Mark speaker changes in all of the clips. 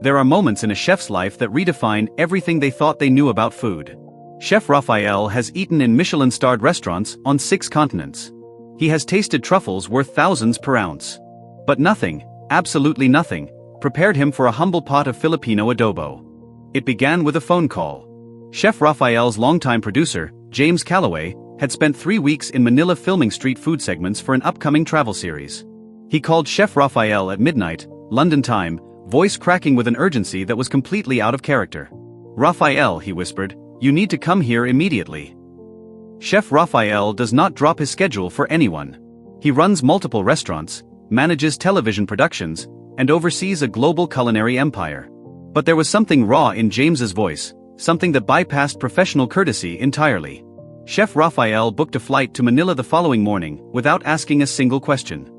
Speaker 1: There are moments in a chef's life that redefine everything they thought they knew about food. Chef Raphael has eaten in Michelin-starred restaurants on 6 continents. He has tasted truffles worth thousands per ounce. But nothing, absolutely nothing, prepared him for a humble pot of Filipino adobo. It began with a phone call. Chef Raphael's longtime producer, James Calloway, had spent 3 weeks in Manila filming street food segments for an upcoming travel series. He called Chef Raphael at midnight, London time, voice cracking with an urgency that was completely out of character. "Raphael," he whispered, "you need to come here immediately." Chef Raphael does not drop his schedule for anyone. He runs multiple restaurants, manages television productions, and oversees a global culinary empire. But there was something raw in James's voice, something that bypassed professional courtesy entirely. Chef Raphael booked a flight to Manila the following morning, without asking a single question.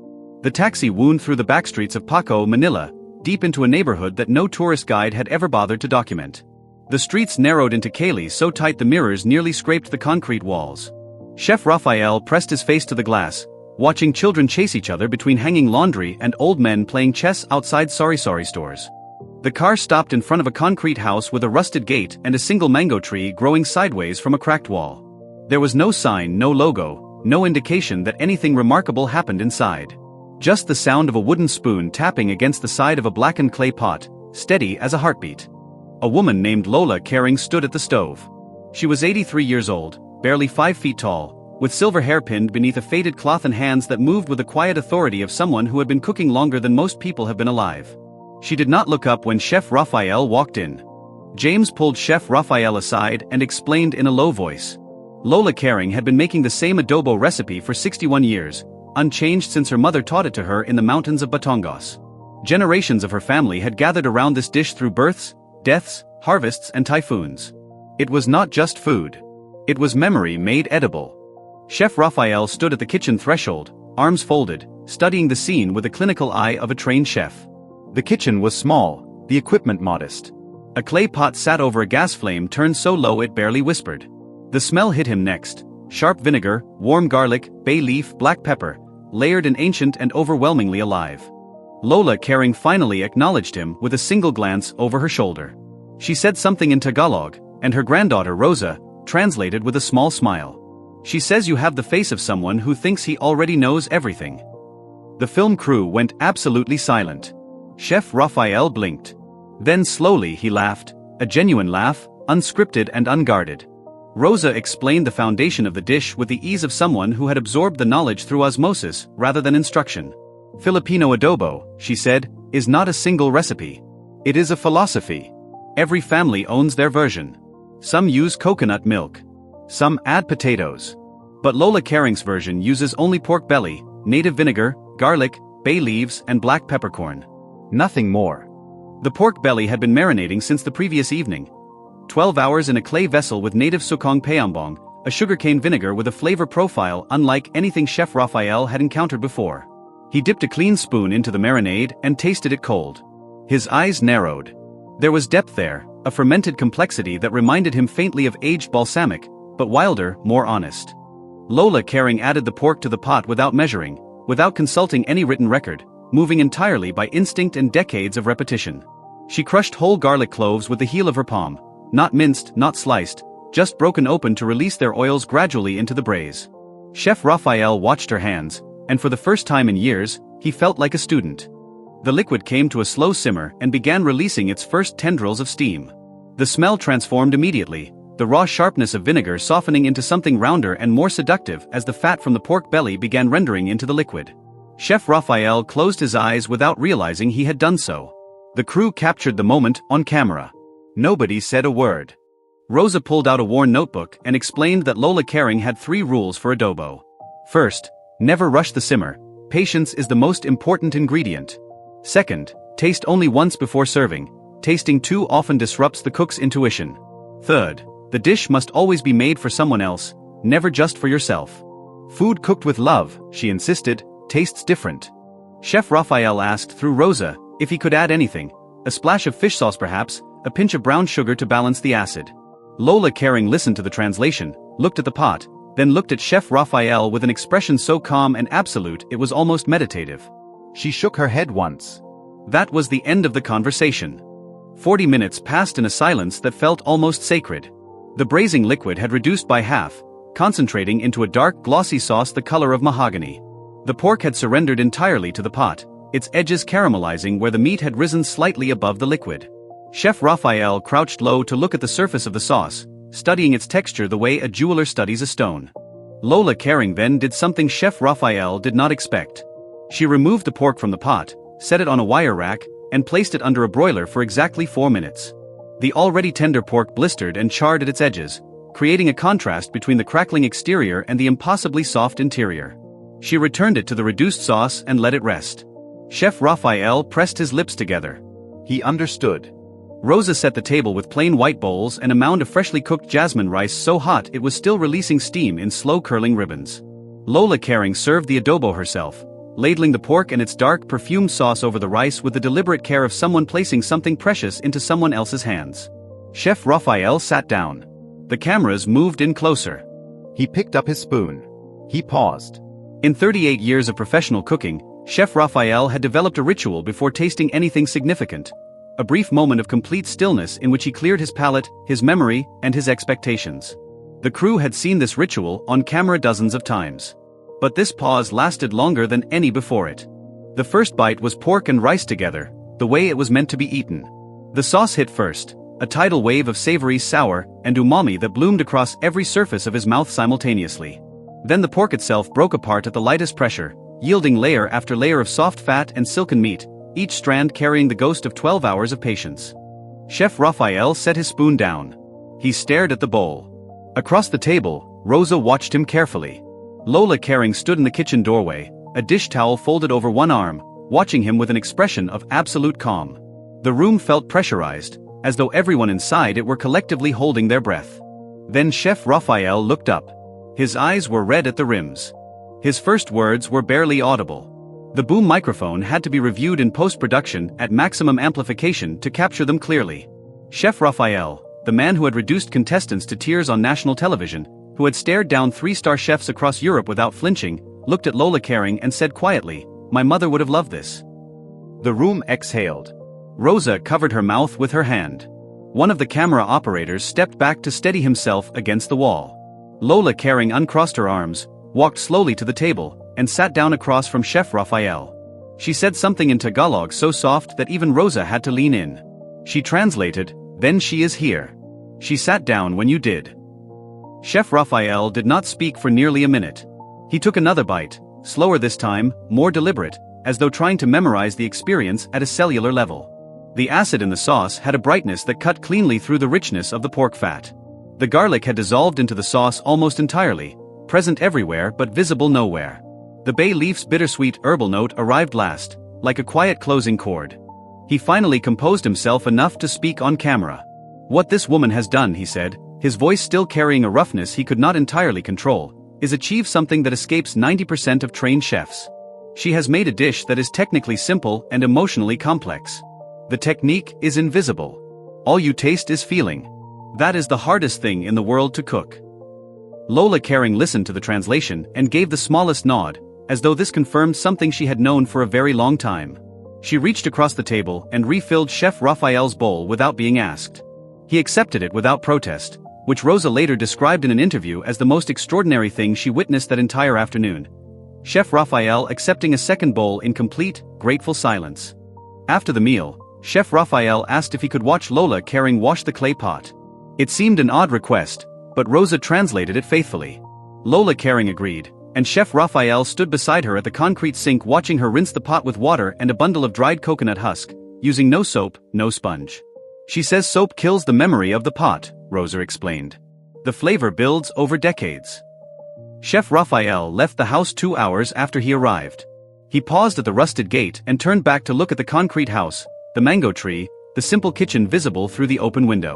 Speaker 1: The taxi wound through the backstreets of Paco, Manila, deep into a neighborhood that no tourist guide had ever bothered to document. The streets narrowed into cayley so tight the mirrors nearly scraped the concrete walls. Chef Raphael pressed his face to the glass, watching children chase each other between hanging laundry and old men playing chess outside sari-sari stores. The car stopped in front of a concrete house with a rusted gate and a single mango tree growing sideways from a cracked wall. There was no sign, no logo, no indication that anything remarkable happened inside. Just the sound of a wooden spoon tapping against the side of a blackened clay pot, steady as a heartbeat. A woman named Lola Caring stood at the stove. She was 83 years old, barely 5 feet tall, with silver hair pinned beneath a faded cloth and hands that moved with the quiet authority of someone who had been cooking longer than most people have been alive. She did not look up when Chef Raphael walked in. James pulled Chef Raphael aside and explained in a low voice. Lola Caring had been making the same adobo recipe for 61 years, unchanged since her mother taught it to her in the mountains of Batangas. Generations of her family had gathered around this dish through births, deaths, harvests, and typhoons. It was not just food. It was memory made edible. Chef Raphael stood at the kitchen threshold, arms folded, studying the scene with the clinical eye of a trained chef. The kitchen was small, the equipment modest. A clay pot sat over a gas flame turned so low it barely whispered. The smell hit him next: sharp vinegar, warm garlic, bay leaf, black pepper, layered and ancient and overwhelmingly alive. Lola Caring finally acknowledged him with a single glance over her shoulder. She said something in Tagalog, and her granddaughter Rosa translated with a small smile. She says you have the face of someone who thinks he already knows everything. The film crew went absolutely silent. Chef Raphael blinked. Then slowly he laughed, a genuine laugh, unscripted and unguarded. Rosa explained the foundation of the dish with the ease of someone who had absorbed the knowledge through osmosis rather than instruction. Filipino adobo, she said, is not a single recipe. It is a philosophy. Every family owns their version. Some use coconut milk. Some add potatoes. But Lola Caring's version uses only pork belly, native vinegar, garlic, bay leaves, and black peppercorn. Nothing more. The pork belly had been marinating since the previous evening. 12 hours in a clay vessel with native sukong peambong, a sugarcane vinegar with a flavor profile unlike anything Chef Raphael had encountered before. He dipped a clean spoon into the marinade and tasted it cold. His eyes narrowed. There was depth there, a fermented complexity that reminded him faintly of aged balsamic, but wilder, more honest. Lola Caring added the pork to the pot without measuring, without consulting any written record, moving entirely by instinct and decades of repetition. She crushed whole garlic cloves with the heel of her palm, not minced, not sliced, just broken open to release their oils gradually into the braise. Chef Raphael watched her hands, and for the first time in years, he felt like a student. The liquid came to a slow simmer and began releasing its first tendrils of steam. The smell transformed immediately, the raw sharpness of vinegar softening into something rounder and more seductive as the fat from the pork belly began rendering into the liquid. Chef Raphael closed his eyes without realizing he had done so. The crew captured the moment on camera. Nobody said a word. Rosa pulled out a worn notebook and explained that Lola Caring had 3 rules for adobo. First, never rush the simmer. Patience is the most important ingredient. Second, taste only once before serving. Tasting too often disrupts the cook's intuition. Third, the dish must always be made for someone else, never just for yourself. Food cooked with love, she insisted, tastes different. Chef Raphael asked through Rosa if he could add anything, a splash of fish sauce perhaps, a pinch of brown sugar to balance the acid. Lola Caring listened to the translation, looked at the pot, then looked at Chef Raphael with an expression so calm and absolute it was almost meditative. She shook her head once. That was the end of the conversation. 40 minutes passed in a silence that felt almost sacred. The braising liquid had reduced by half, concentrating into a dark, glossy sauce the color of mahogany. The pork had surrendered entirely to the pot, its edges caramelizing where the meat had risen slightly above the liquid. Chef Raphael crouched low to look at the surface of the sauce, studying its texture the way a jeweler studies a stone. Lola Caring then did something Chef Raphael did not expect. She removed the pork from the pot, set it on a wire rack, and placed it under a broiler for exactly 4 minutes. The already tender pork blistered and charred at its edges, creating a contrast between the crackling exterior and the impossibly soft interior. She returned it to the reduced sauce and let it rest. Chef Raphael pressed his lips together. He understood. Rosa set the table with plain white bowls and a mound of freshly cooked jasmine rice so hot it was still releasing steam in slow curling ribbons. Lola Caring served the adobo herself, ladling the pork and its dark, perfumed sauce over the rice with the deliberate care of someone placing something precious into someone else's hands. Chef Raphael sat down. The cameras moved in closer. He picked up his spoon. He paused. In 38 years of professional cooking, Chef Raphael had developed a ritual before tasting anything significant. A brief moment of complete stillness in which he cleared his palate, his memory, and his expectations. The crew had seen this ritual on camera dozens of times. But this pause lasted longer than any before it. The first bite was pork and rice together, the way it was meant to be eaten. The sauce hit first, a tidal wave of savory, sour, and umami that bloomed across every surface of his mouth simultaneously. Then the pork itself broke apart at the lightest pressure, yielding layer after layer of soft fat and silken meat, each strand carrying the ghost of 12 hours of patience. Chef Raphael set his spoon down. He stared at the bowl. Across the table, Rosa watched him carefully. Lola Caring stood in the kitchen doorway, a dish towel folded over one arm, watching him with an expression of absolute calm. The room felt pressurized, as though everyone inside it were collectively holding their breath. Then Chef Raphael looked up. His eyes were red at the rims. His first words were barely audible. The boom microphone had to be reviewed in post-production at maximum amplification to capture them clearly. Chef Raphael, the man who had reduced contestants to tears on national television, who had stared down 3-star chefs across Europe without flinching, looked at Lola Caring and said quietly, "My mother would have loved this." The room exhaled. Rosa covered her mouth with her hand. One of the camera operators stepped back to steady himself against the wall. Lola Caring uncrossed her arms, walked slowly to the table, and sat down across from Chef Raphael. She said something in Tagalog so soft that even Rosa had to lean in. She translated, "Then she is here. She sat down when you did." Chef Raphael did not speak for nearly a minute. He took another bite, slower this time, more deliberate, as though trying to memorize the experience at a cellular level. The acid in the sauce had a brightness that cut cleanly through the richness of the pork fat. The garlic had dissolved into the sauce almost entirely, present everywhere but visible nowhere. The bay leaf's bittersweet herbal note arrived last, like a quiet closing chord. He finally composed himself enough to speak on camera. "What this woman has done," he said, his voice still carrying a roughness he could not entirely control, "is achieve something that escapes 90% of trained chefs. She has made a dish that is technically simple and emotionally complex. The technique is invisible. All you taste is feeling. That is the hardest thing in the world to cook." Lola Caring listened to the translation and gave the smallest nod, as though this confirmed something she had known for a very long time. She reached across the table and refilled Chef Raphael's bowl without being asked. He accepted it without protest, which Rosa later described in an interview as the most extraordinary thing she witnessed that entire afternoon. Chef Raphael accepting a second bowl in complete, grateful silence. After the meal, Chef Raphael asked if he could watch Lola Caring wash the clay pot. It seemed an odd request, but Rosa translated it faithfully. Lola Caring agreed, and Chef Raphael stood beside her at the concrete sink watching her rinse the pot with water and a bundle of dried coconut husk, using no soap, no sponge. "She says soap kills the memory of the pot," Rosa explained. "The flavor builds over decades." Chef Raphael left the house 2 hours after he arrived. He paused at the rusted gate and turned back to look at the concrete house, the mango tree, the simple kitchen visible through the open window.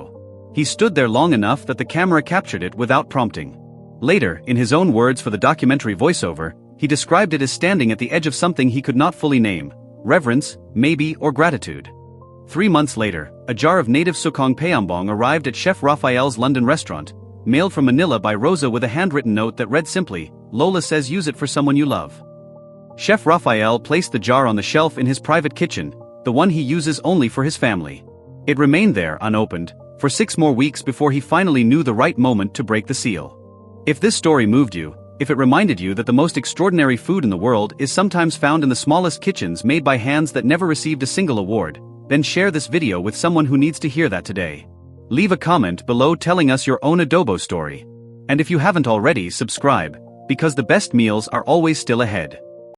Speaker 1: He stood there long enough that the camera captured it without prompting. Later, in his own words for the documentary voiceover, he described it as standing at the edge of something he could not fully name: reverence, maybe, or gratitude. 3 months later, a jar of native sukong payambong arrived at Chef Raphael's London restaurant, mailed from Manila by Rosa with a handwritten note that read simply, "Lola says use it for someone you love." Chef Raphael placed the jar on the shelf in his private kitchen, the one he uses only for his family. It remained there unopened for 6 more weeks before he finally knew the right moment to break the seal. If this story moved you, if it reminded you that the most extraordinary food in the world is sometimes found in the smallest kitchens made by hands that never received a single award, then share this video with someone who needs to hear that today. Leave a comment below telling us your own adobo story. And if you haven't already, subscribe, because the best meals are always still ahead.